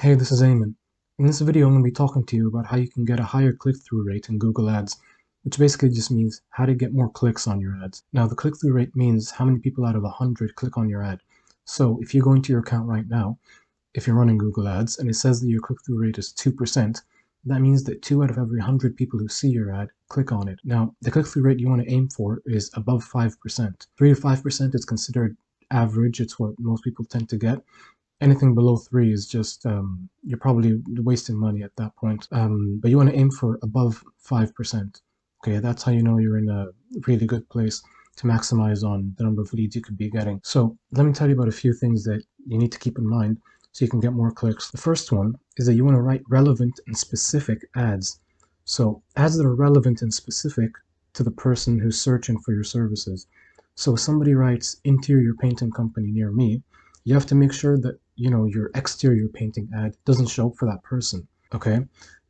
Hey, this is Eamon. In this video, I'm going to be talking to you about how you can get a higher click-through rate in Google Ads, which basically just means how to get more clicks on your ads. Now, the click-through rate means how many people out of 100 click on your ad. So if you go into your account right now, if you're running Google Ads, and it says that your click-through rate is 2%, that means that 2 out of every 100 people who see your ad click on it. Now, the click-through rate you want to aim for is above 5%. 3 to 5% is considered average. It's what most people tend to get. Anything below 3 is just you're probably wasting money at that point. But you want to aim for above 5%. Okay, that's how you know you're in a really good place to maximize on the number of leads you could be getting. So let me tell you about a few things that you need to keep in mind so you can get more clicks. The first one is that you want to write relevant and specific ads. So ads that are relevant and specific to the person who's searching for your services. So if somebody writes interior painting company near me, you have to make sure that your exterior painting ad doesn't show up for that person. Okay,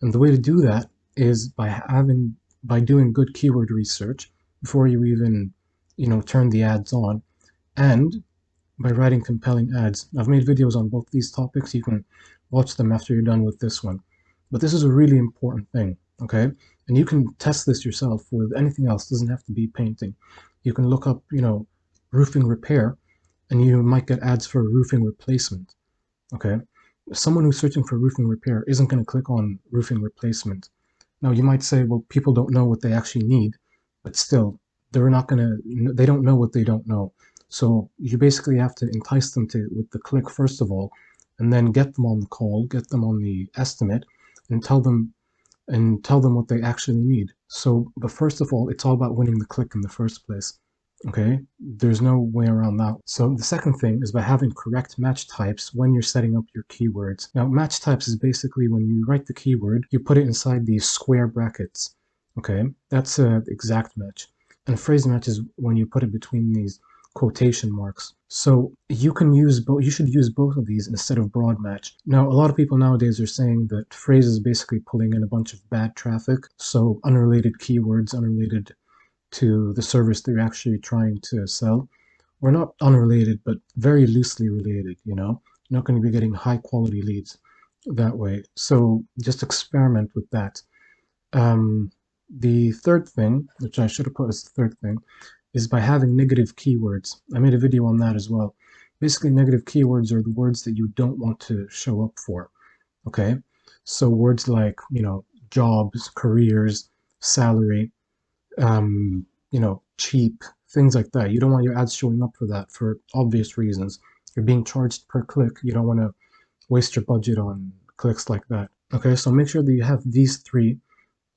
and the way to do that is by doing good keyword research before you even turn the ads on, and by writing compelling ads. I've made videos on both these topics. You can watch them after you're done with this one, but this is a really important thing. Okay, and you can test this yourself with anything else. It doesn't have to be painting. You can look up roofing repair, and you might get ads for roofing replacement. Okay, someone who's searching for roofing repair isn't going to click on roofing replacement. Now you might say, well, people don't know what they actually need, but still, they don't know what they don't know. So you basically have to entice them with the click first of all, and then get them on the call, get them on the estimate, and tell them what they actually need. So, but first of all, it's all about winning the click in the first place. Okay, there's no way around that. So the second thing is by having correct match types when you're setting up your keywords. Now, match types is basically when you write the keyword, you put it inside these square brackets. Okay, that's an exact match. And a phrase match is when you put it between these quotation marks. So you can use both. You should use both of these instead of broad match. Now, a lot of people nowadays are saying that phrase is basically pulling in a bunch of bad traffic. So unrelated keywords, unrelated to the service they're actually trying to sell. We're not unrelated, but very loosely related, You're not going to be getting high quality leads that way. So just experiment with that. The third thing, which I should have put as the third thing, is by having negative keywords. I made a video on that as well. Basically, negative keywords are the words that you don't want to show up for. Okay? So words like, jobs, careers, salary, cheap, things like that. You don't want your ads showing up for that for obvious reasons. You're being charged per click. You don't want to waste your budget on clicks like that. Okay, so make sure that you have these three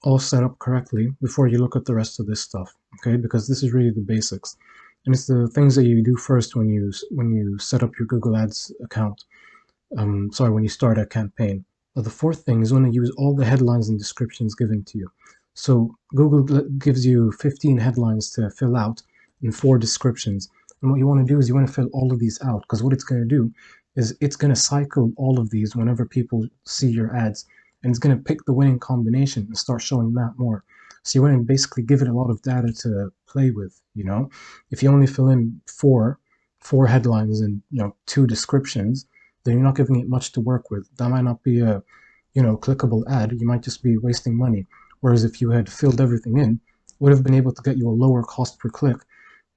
all set up correctly before you look at the rest of this stuff. Okay, because this is really the basics. And it's the things that you do first when you set up your Google Ads account. When you start a campaign. Now, the fourth thing is when you use all the headlines and descriptions given to you. So Google gives you 15 headlines to fill out and 4 descriptions. And what you want to do is you want to fill all of these out, because what it's going to do is it's going to cycle all of these whenever people see your ads, and it's going to pick the winning combination and start showing that more. So you want to basically give it a lot of data to play with. If you only fill in four headlines and 2 descriptions, then you're not giving it much to work with. That might not be a clickable ad. You might just be wasting money. Whereas if you had filled everything in, it would have been able to get you a lower cost per click,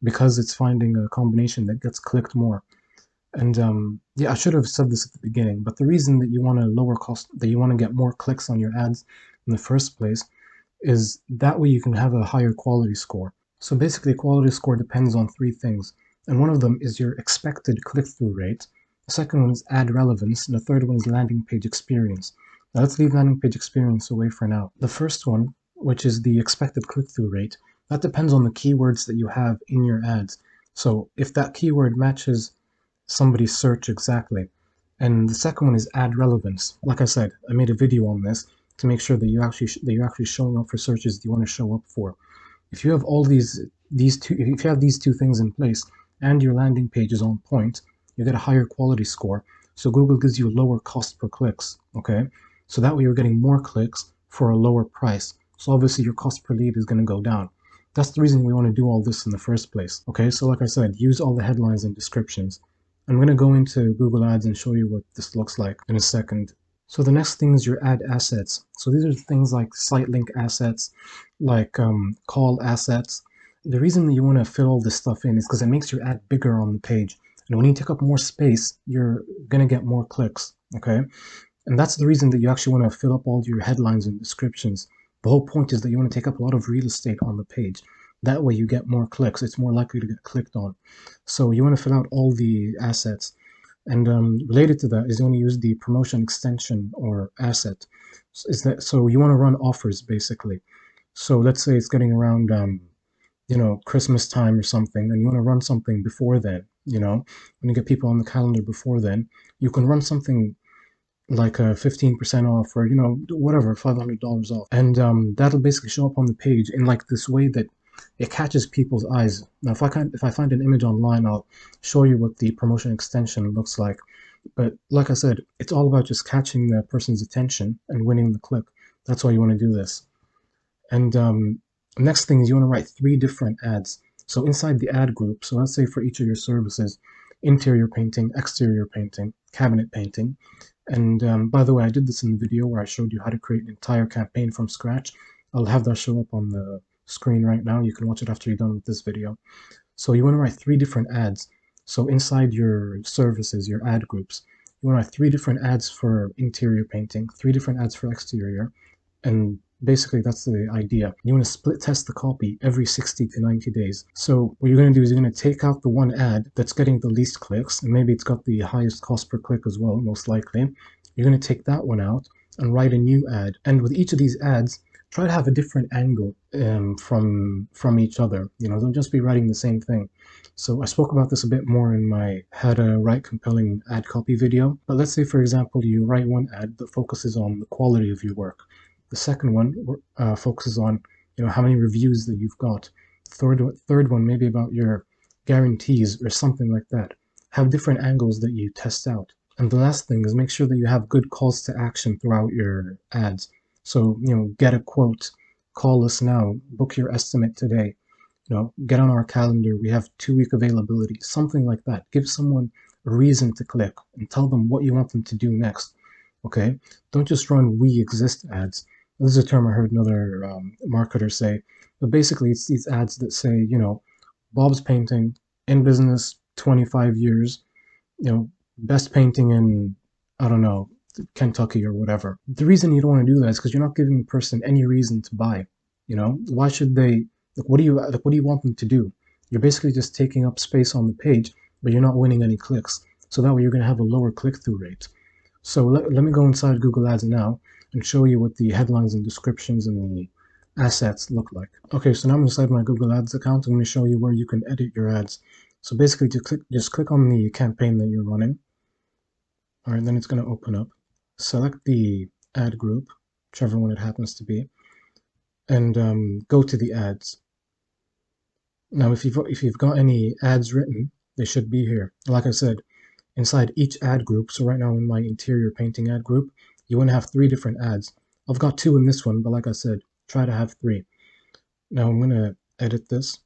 because it's finding a combination that gets clicked more. And yeah, I should have said this at the beginning, but the reason that you want to get more clicks on your ads in the first place is that way you can have a higher quality score. So basically, quality score depends on 3 things, and one of them is your expected click-through rate. The second one is ad relevance, and the third one is landing page experience. Now let's leave landing page experience away for now. The first one, which is the expected click-through rate, that depends on the keywords that you have in your ads. So if that keyword matches somebody's search exactly. And the second one is ad relevance. Like I said, I made a video on this to make sure that you're actually showing up for searches that you want to show up for. If you have if you have these two things in place and your landing page is on point, you get a higher quality score. So Google gives you a lower cost per clicks. Okay, so that way you're getting more clicks for a lower price. So obviously your cost per lead is going to go down. That's the reason we want to do all this in the first place. Okay, so like I said, use all the headlines and descriptions. I'm going to go into Google Ads and show you what this looks like in a second. So the next thing is your ad assets. So these are things like site link assets, like call assets. The reason that you want to fill all this stuff in is because it makes your ad bigger on the page. And when you take up more space, you're going to get more clicks. Okay. And that's the reason that you actually want to fill up all your headlines and descriptions. The whole point is that you want to take up a lot of real estate on the page. That way you get more clicks. It's more likely to get clicked on. So you want to fill out all the assets. And related to that is you want to use the promotion extension or asset. Is that so? You want to run offers basically. So let's say it's getting around, Christmas time or something, and you want to run something before then. When you get people on the calendar before then, you can run something like a 15% off or whatever, $500 off, and that'll basically show up on the page in like this way that it catches people's eyes. Now if I find an image online, I'll show you what the promotion extension looks like, but like I said, it's all about just catching the person's attention and winning the click. That's why you want to do this. And next thing is you want to write 3 different ads. So inside the ad group, so let's say for each of your services, interior painting, exterior painting, cabinet painting. And by the way, I did this in the video where I showed you how to create an entire campaign from scratch. I'll have that show up on the screen right now. You can watch it after you're done with this video. So you want to write 3 different ads. So inside your services, your ad groups, you want to write 3 different ads for interior painting, 3 different ads for exterior, and basically that's the idea. You want to split test the copy every 60 to 90 days. So what you're going to do is you're going to take out the one ad that's getting the least clicks, and maybe it's got the highest cost per click as well, most likely. You're going to take that one out and write a new ad. And with each of these ads, try to have a different angle from each other. Don't just be writing the same thing. So I spoke about this a bit more in my how to write compelling ad copy video. But let's say, for example, you write one ad that focuses on the quality of your work. The second one focuses on how many reviews that you've got. Third one maybe about your guarantees or something like that. Have different angles that you test out. And the last thing is make sure that you have good calls to action throughout your ads. So get a quote, call us now, book your estimate today. Get on our calendar. We have 2-week availability. Something like that. Give someone a reason to click and tell them what you want them to do next. Okay? Don't just run "we exist" ads. This is a term I heard another marketer say, but basically it's these ads that say, Bob's Painting, in business 25 years, best painting in, I don't know, Kentucky or whatever. The reason you don't want to do that is because you're not giving the person any reason to buy. Why should they? What do you want them to do? You're basically just taking up space on the page, but you're not winning any clicks. So that way you're going to have a lower click-through rate. So let me go inside Google Ads now and show you what the headlines and descriptions and the assets look like. Okay, so now I'm inside my Google Ads account. I'm going to show you where you can edit your ads. So basically, just click on the campaign that you're running. All right, then it's going to open up. Select the ad group, whichever one it happens to be, and go to the ads. Now, if you've got any ads written, they should be here. Like I said, inside each ad group, so right now in my interior painting ad group, you want to have 3 different ads. I've got 2 in this one, but like I said, try to have 3. Now I'm going to edit this.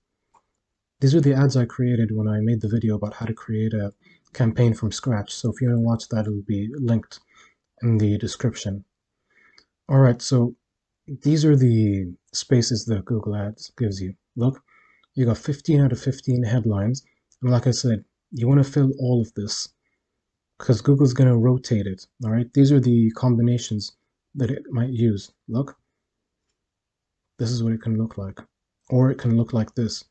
These are the ads I created when I made the video about how to create a campaign from scratch. So if you want to watch that, it'll be linked in the description. All right, so these are the spaces that Google Ads gives you. Look, you got 15 out of 15 headlines. And like I said, you want to fill all of this because Google's going to rotate it. All right, these are the combinations that it might use. Look, this is what it can look like, or it can look like this.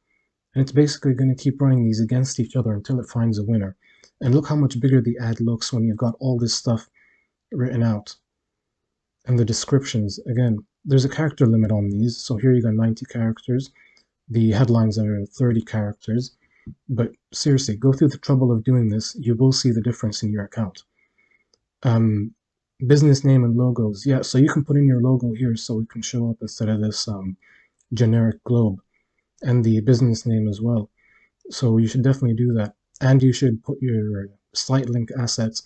And it's basically going to keep running these against each other until it finds a winner. And look how much bigger the ad looks when you've got all this stuff written out. And the descriptions, again, there's a character limit on these. So here you got 90 characters. The headlines are 30 characters. But seriously, go through the trouble of doing this. You will see the difference in your account. Business name and logos. Yeah, so you can put in your logo here so it can show up instead of this generic globe. And the business name as well. So you should definitely do that. And you should put your site link assets.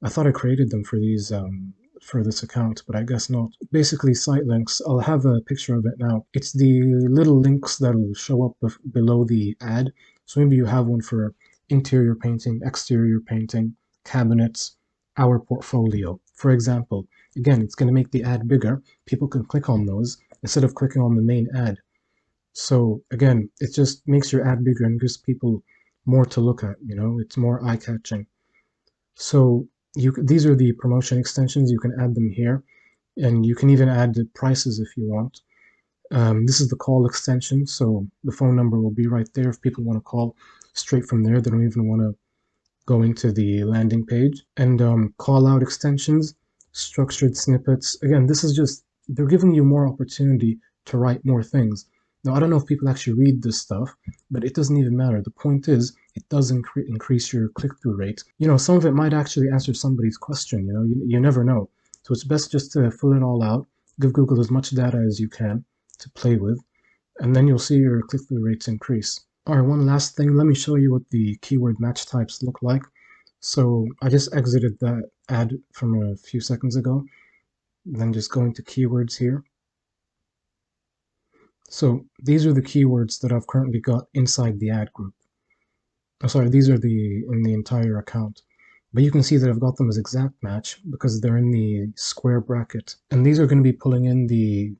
I thought I created them for these for this account, but I guess not. Basically, site links, I'll have a picture of it now. It's the little links that'll show up below the ad. So maybe you have one for interior painting, exterior painting, cabinets, our portfolio. For example, again, it's going to make the ad bigger. People can click on those instead of clicking on the main ad. So again, it just makes your ad bigger and gives people more to look at, it's more eye-catching. So these are the promotion extensions. You can add them here, and you can even add the prices if you want. This is the call extension, so the phone number will be right there if people want to call straight from there. They don't even want to go into the landing page. And call out extensions, structured snippets. Again, this is just, they're giving you more opportunity to write more things. Now, I don't know if people actually read this stuff, but it doesn't even matter. The point is, it does increase your click-through rate. Some of it might actually answer somebody's question, you never know. So it's best just to fill it all out, give Google as much data as you can to play with, and then you'll see your click-through rates increase. All right, one last thing. Let me show you what the keyword match types look like. So I just exited that ad from a few seconds ago. Then just going to keywords here. So these are the keywords that I've currently got inside the ad group. Oh, sorry, these are in the entire account. But you can see that I've got them as exact match because they're in the square bracket. And these are going to be pulling in the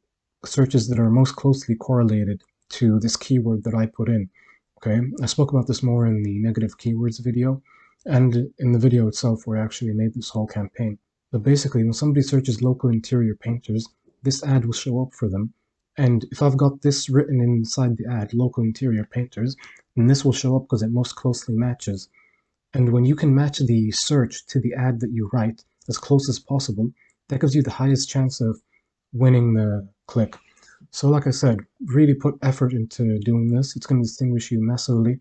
searches that are most closely correlated to this keyword that I put in. Okay, I spoke about this more in the negative keywords video and in the video itself where I actually made this whole campaign. But basically, when somebody searches local interior painters, this ad will show up for them. And if I've got this written inside the ad, local interior painters, then this will show up because it most closely matches. And when you can match the search to the ad that you write as close as possible, that gives you the highest chance of winning the click. So like I said, really put effort into doing this. It's going to distinguish you massively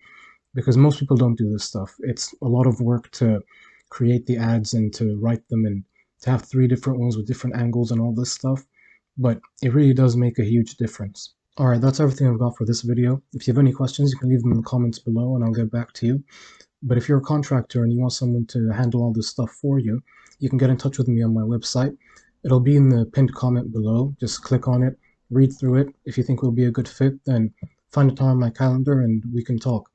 because most people don't do this stuff. It's a lot of work to create the ads and to write them and to have 3 different ones with different angles and all this stuff. But it really does make a huge difference. All right, that's everything I've got for this video. If you have any questions, you can leave them in the comments below and I'll get back to you. But if you're a contractor and you want someone to handle all this stuff for you, you can get in touch with me on my website. It'll be in the pinned comment below. Just click on it, read through it. If you think it will be a good fit, then find a time on my calendar and we can talk.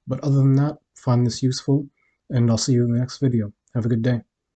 But other than that, find this useful, and I'll see you in the next video. Have a good day.